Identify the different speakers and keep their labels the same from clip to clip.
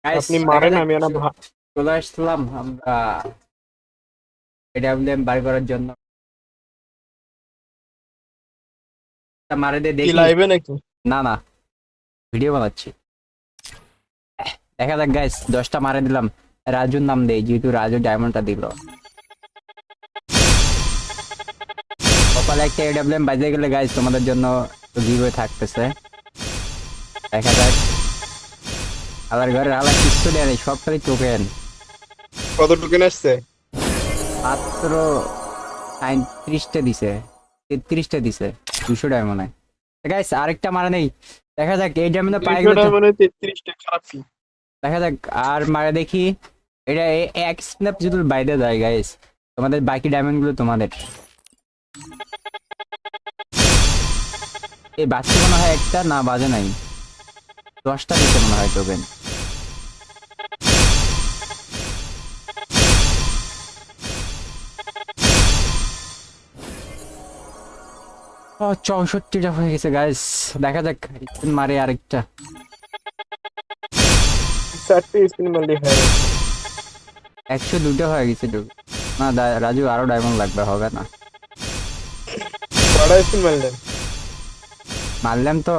Speaker 1: Guys
Speaker 2: আপনি
Speaker 1: দেখা
Speaker 2: মারেন
Speaker 1: যাক,
Speaker 2: আমি না
Speaker 1: চলে আসলাম আমরা এডাব্লিউএম বার করার জন্য। তা মারে দিয়ে
Speaker 2: কি
Speaker 1: দেখি।
Speaker 2: লাইভে নাকি?
Speaker 1: না না, ভিডিও বানাচ্ছি। দেখা যাক গাইস, 10টা মারে দিলাম। রাজুর নাম দেই, যেহেতু রাজু ডায়মন্ডটা দিল। কপালে একটা এডাব্লিউএম বাজে গেলে গাইস তোমাদের জন্য গিভওয়ে থাকতেছে। দেখা যাক। আবার ঘরের আলা কিচ্ছু দেয় নেই, সব খালি টোকেন।
Speaker 2: কত টোকেন আসছে?
Speaker 1: মাত্র ৩৫টা দিছে, ৩৩টা দিছে, 200 ডায়মন্ডে। গাইস আরেকটা মারা নেই, দেখা যাক এই ডায়মন্ডে পাই
Speaker 2: 200
Speaker 1: গেলে তো।
Speaker 2: মানে 33টা, খারাপ কি?
Speaker 1: দেখা যাক আর মারা দেখি। এটা এক স্ন্যাপ যদি বাইরে যায় গাইস, তোমাদের বাকি ডায়মন্ড গুলো তোমাদের। এই বাচ্চা মনে হয় একটা, না বাজে নাই, 10টা দিতে মনে হয় টোকেন। 64টা হয়ে গেছে গাইস। দেখা যাক মারে আরেকটা।
Speaker 2: 4টে স্পিন মারলি হয়ে যাচ্ছে।
Speaker 1: 102টা হয়ে গেছে টোকেন। না রাজু আরো ডায়মন্ড লাগবে, হবে না।
Speaker 2: কয়টা স্পিন মারলেন?
Speaker 1: মারলাম তো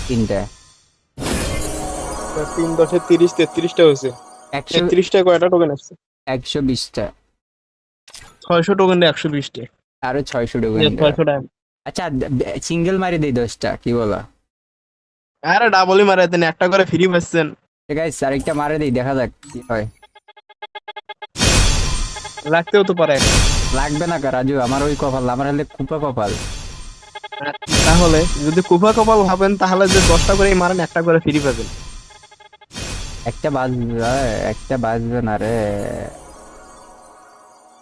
Speaker 1: 3টে।
Speaker 2: 3 10 30 33টা হয়েছে।
Speaker 1: 100,
Speaker 2: 33টায় কয়টা টোকেন আসছে?
Speaker 1: 120টা।
Speaker 2: 600 টোকেন 120টা।
Speaker 1: আরো 600 টোকেন।
Speaker 2: 600 টাইম।
Speaker 1: আচ্ছা, সিঙ্গেল মারি দেই 10টা, কি বলো?
Speaker 2: আরে ডাবলই মারা দেন, একটা করে ফ্রি পাচ্ছেন।
Speaker 1: ঠিক আছে, আরেকটা মারে দেই, দেখা যাক কি হয়।
Speaker 2: লাগতেও তো পারে একটা।
Speaker 1: লাগবে না রাজু, আমার ওই কপাল, আমার হলে কুপা কপাল।
Speaker 2: তাহলে যদি কুফা কপাল ভাবেন তাহলে যে 10টা করেই মারেন, একটা করে ফ্রি পাবেন।
Speaker 1: একটা বাজবে, একটা বাজবে না রে।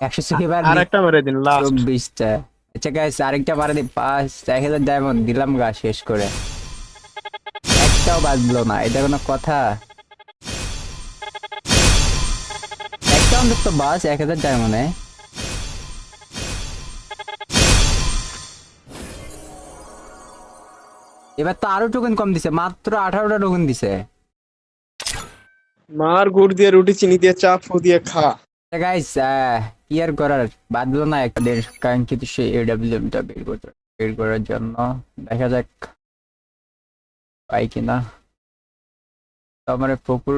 Speaker 1: 100 এবার
Speaker 2: আর
Speaker 1: দি।
Speaker 2: একটা মেরে দিন লাস্ট।
Speaker 1: 24টা। আচ্ছা গাইস আরেকটা মারে দিই, 1000 ডায়মন্ড দিলাম গা শেষ করে। একটাও বাজলো না, এটা কোনো কথা? একটা অন্তত বাস 1000 ডায়মন্ডে। এবার তো আরো টোকেন কম দিছে, মাত্র 18টা টোকেন দিছে।
Speaker 2: মার গুড় দিয়ে রুটি চিনি দিয়ে চা ফু দিয়ে খা।
Speaker 1: গাইস কি আর করার, বাদলো না একটা দেড় কাঙ্ক্ষিত সেই এডাব্লিউএম টা বের করার জন্য। দেখা যাক পাই কিনা। তো আমার পুকুর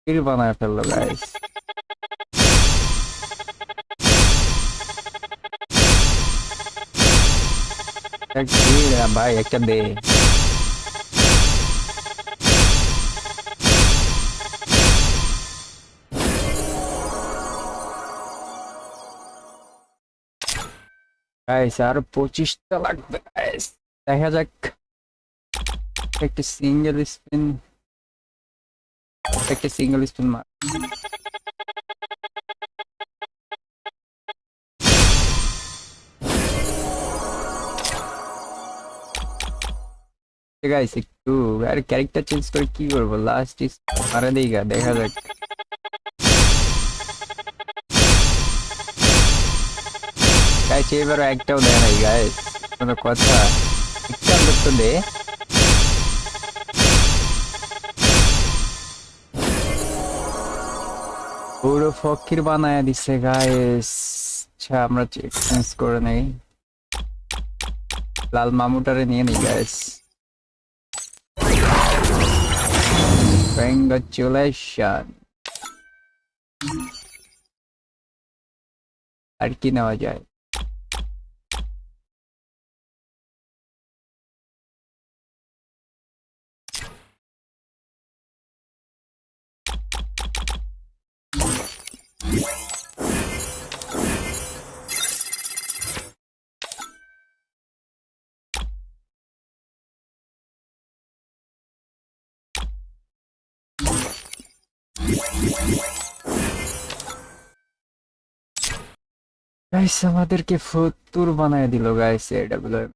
Speaker 1: কিল বানায় ফেললো গাইস। ভাই একটা দে। গাইস আর 25টা লাগবে গাইস। দেখা যাক। একটা সিঙ্গেল স্পিন, একটা সিঙ্গেল স্পিন মার। গাইস একটু আর ক্যারেক্টার চেঞ্জ করে কি করবো, লাস্ট মারা দেই গা, দেখা যাক। গাইস এবারও একটাও দেয় নাই গাইস, কোনো কথা? একটা তো দে। পুরো ফকির বানায় দিছে গাইস। আচ্ছা আমরা চেঞ্জ করে নেই, লাল মামুটারে নিয়ে নিই গাইস। কংগ্রাচুলেশন। আর কি নেওয়া যায়? গাইস আমাদেরকে ফতুর বানায় দিল গাইস এডাব্লিউএম।